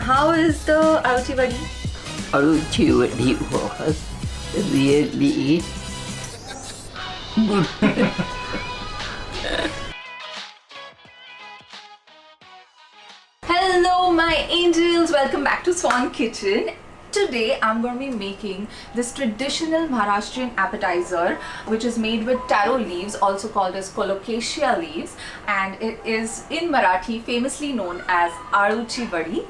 How is the Aaluchi Vadi? Aaluchi Vadi was really good. Hello my angels, welcome back to Swan Kitchen. Today I'm going to be making this traditional Maharashtrian appetizer which is made with taro leaves, also called as colocasia leaves, and it is in Marathi famously known as Aaluchi Vadi.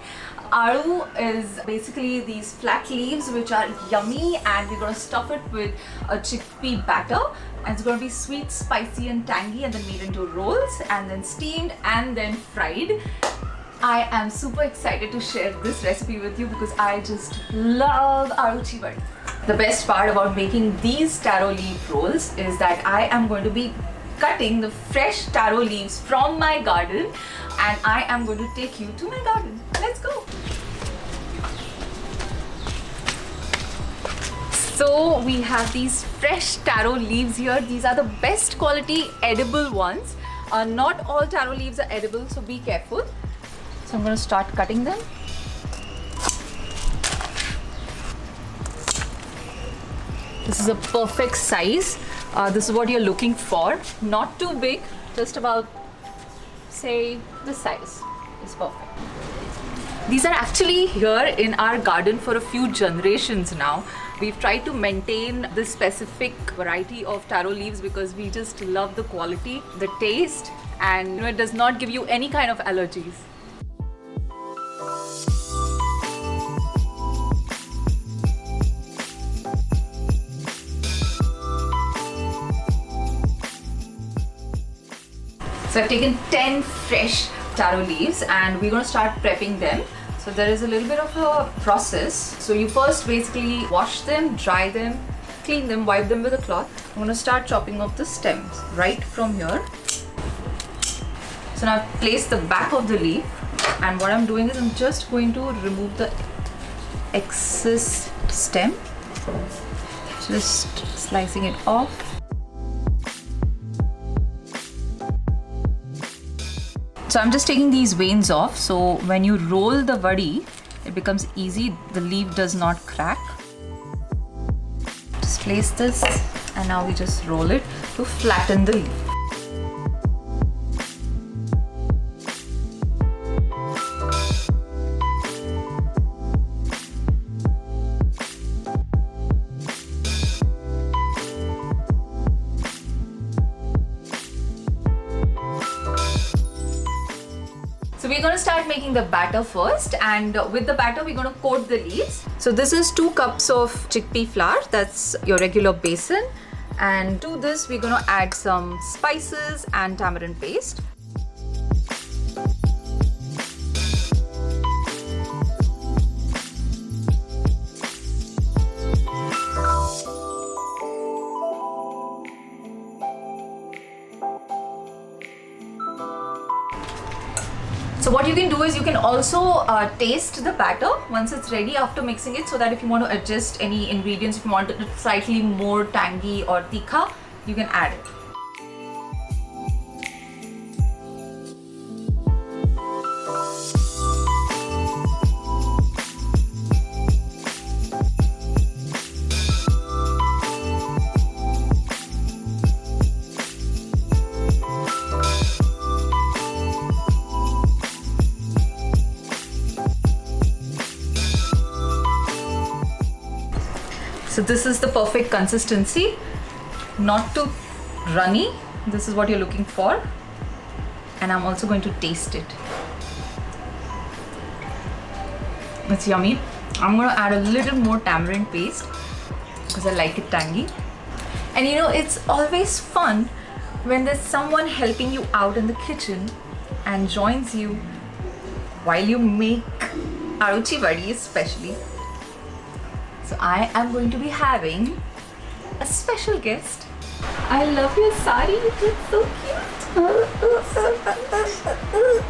Aalu is basically these flat leaves which are yummy, and we're going to stuff it with a chickpea batter, and it's going to be sweet, spicy and tangy, and then made into rolls and then steamed and then fried. I am super excited to share this recipe with you because I just love Aaluchi Vadi. The best part about making these taro leaf rolls is that I am going to be cutting the fresh taro leaves from my garden, and I am going to take you to my garden. Let's go! So we have these fresh taro leaves here. These are the best quality edible ones. Not all taro leaves are edible, so be careful. So I'm going to start cutting them. This is a perfect size. This is what you're looking for. Not too big, just about, say, this size is perfect. These are actually here in our garden for a few generations now. We've tried to maintain this specific variety of taro leaves because we just love the quality, the taste, and it does not give you any kind of allergies. So I've taken 10 fresh taro leaves and we're going to start prepping them. So there is a little bit of a process. So you first basically wash them, dry them, clean them, wipe them with a cloth. I'm going to start chopping off the stems right from here. So now I've placed the back of the leaf, and what I'm doing is I'm just going to remove the excess stem. Just slicing it off. So I'm just taking these veins off, so when you roll the vadi, it becomes easy. The leaf does not crack. Just place this, and now we just roll it to flatten the leaf. So we're going to start making the batter first, and with the batter we're going to coat the leaves. So this is 2 cups of chickpea flour, that's your regular besan, and to this we're going to add some spices and tamarind paste. So what you can do is you can also taste the batter once it's ready after mixing it, so that if you want to adjust any ingredients, if you want it slightly more tangy or tikha, you can add it. So this is the perfect consistency, not too runny. This is what you're looking for. And I'm also going to taste it. It's yummy. I'm going to add a little more tamarind paste because I like it tangy. And you know, it's always fun when there's someone helping you out in the kitchen and joins you while you make Aaluchi Vadi especially. So I am going to be having a special guest. I love your sari, it's so cute.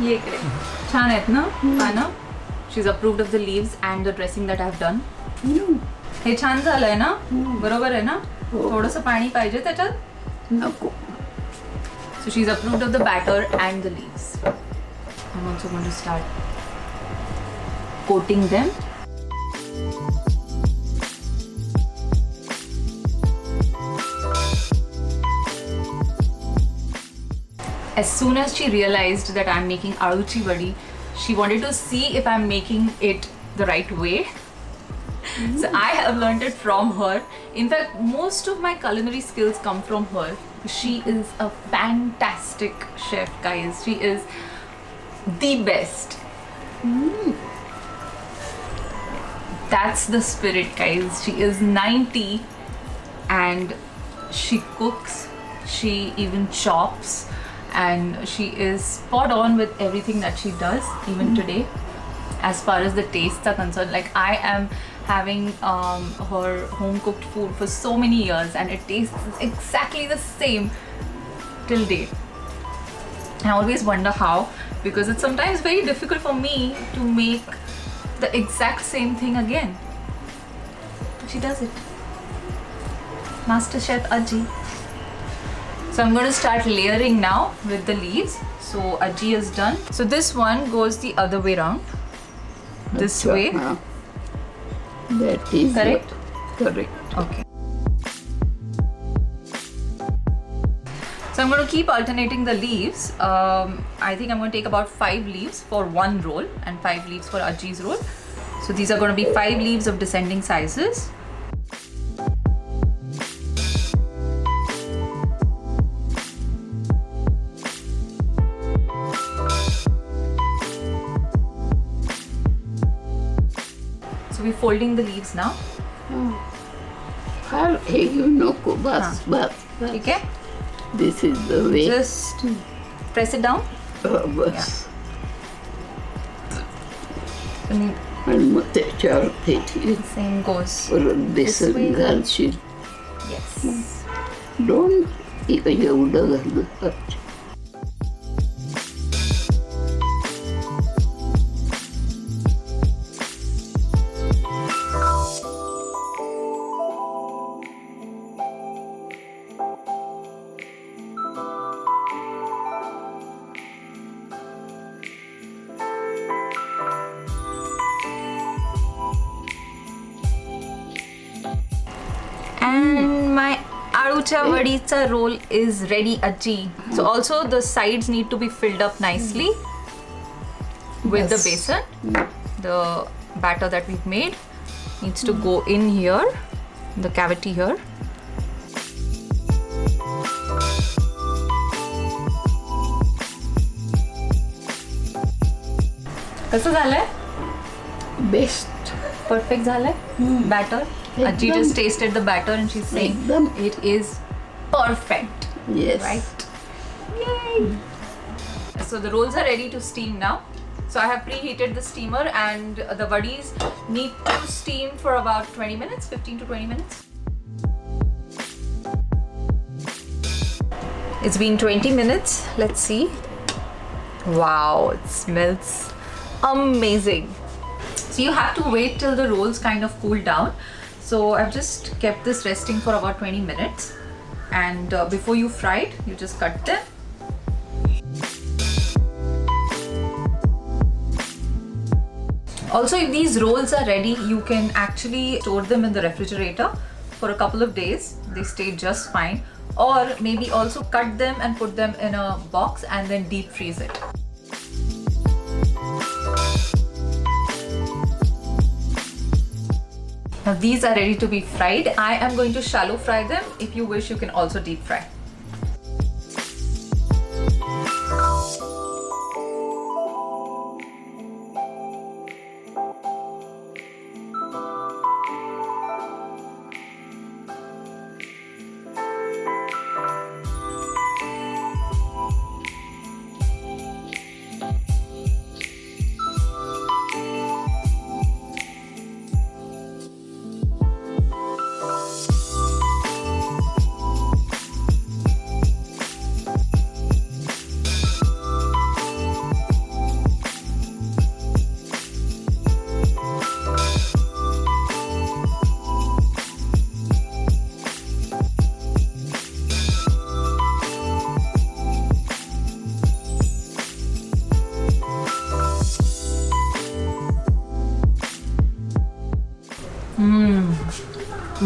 Ye kare. Chan hai na? Ana? She's approved of the leaves and the dressing that I've done. हे छान झालंय ना? बरोबर आहे ना? थोडंसं पाणी पाहिजे त्याच्यात? नको. So she's approved of the batter and the leaves. I'm also going to start coating them. As soon as she realized that I'm making Aaluchi Vadi, she wanted to see if I'm making it the right way. So I have learned it from her. In fact, most of my culinary skills come from her. She is a fantastic chef, guys. She is the best. That's the spirit, guys. She is 90 and she cooks. She even chops. And she is spot on with everything that she does, even today, as far as the tastes are concerned. Like, I am having her home cooked food for so many years and it tastes exactly the same till date. I always wonder how, because it's sometimes very difficult for me to make the exact same thing again. But she does it. Master Chef Aaji. So I'm going to start layering now with the leaves. So Aaji is done. So this one goes the other way around. This way. That is correct? Correct. Okay. So I'm going to keep alternating the leaves. I think I'm going to take about 5 leaves for one roll and 5 leaves for Aaji's roll. So these are going to be 5 leaves of descending sizes. So we're folding the leaves now. Bas. Okay? This is the way. Just press it down. Bas. And same goes. Besan way. galshir. Yes. Don't even And my Aaluchi Vadi's roll is ready, Aaji. So also the sides need to be filled up nicely with the besan. The batter that we've made needs to go in here, the cavity here. कसं झालंय? Best. Perfect झालंय? Batter. Aaji just tasted the batter and she's saying it is perfect. Yes. Right? Yay! So the rolls are ready to steam now. So I have preheated the steamer and the vadis need to steam for about 20 minutes, 15 to 20 minutes. It's been 20 minutes. Let's see. Wow, it smells amazing. So you have to wait till the rolls kind of cool down. So I've just kept this resting for about 20 minutes. And before you fry it, you just cut them. Also, if these rolls are ready, you can actually store them in the refrigerator for a couple of days. They stay just fine. Or maybe also cut them and put them in a box and then deep freeze it. Now these are ready to be fried. I am going to shallow fry them. If you wish, you can also deep fry.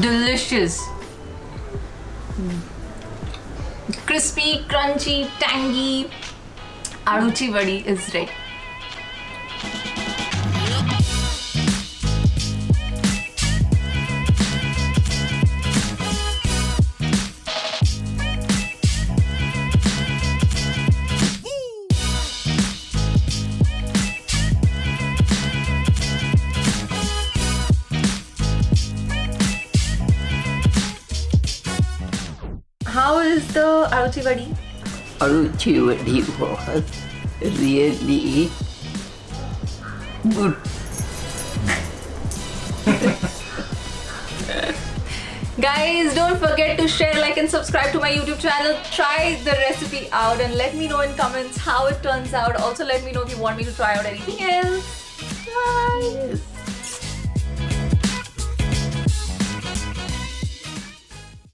Delicious. Crispy, crunchy, tangy. Aaluchi Vadi is ready. How is the Aaluchi Vadi? Aaluchi Vadi was really good. Guys, don't forget to share, like and subscribe to my YouTube channel. Try the recipe out and let me know in comments how it turns out. Also let me know if you want me to try out anything else. Bye! Yes.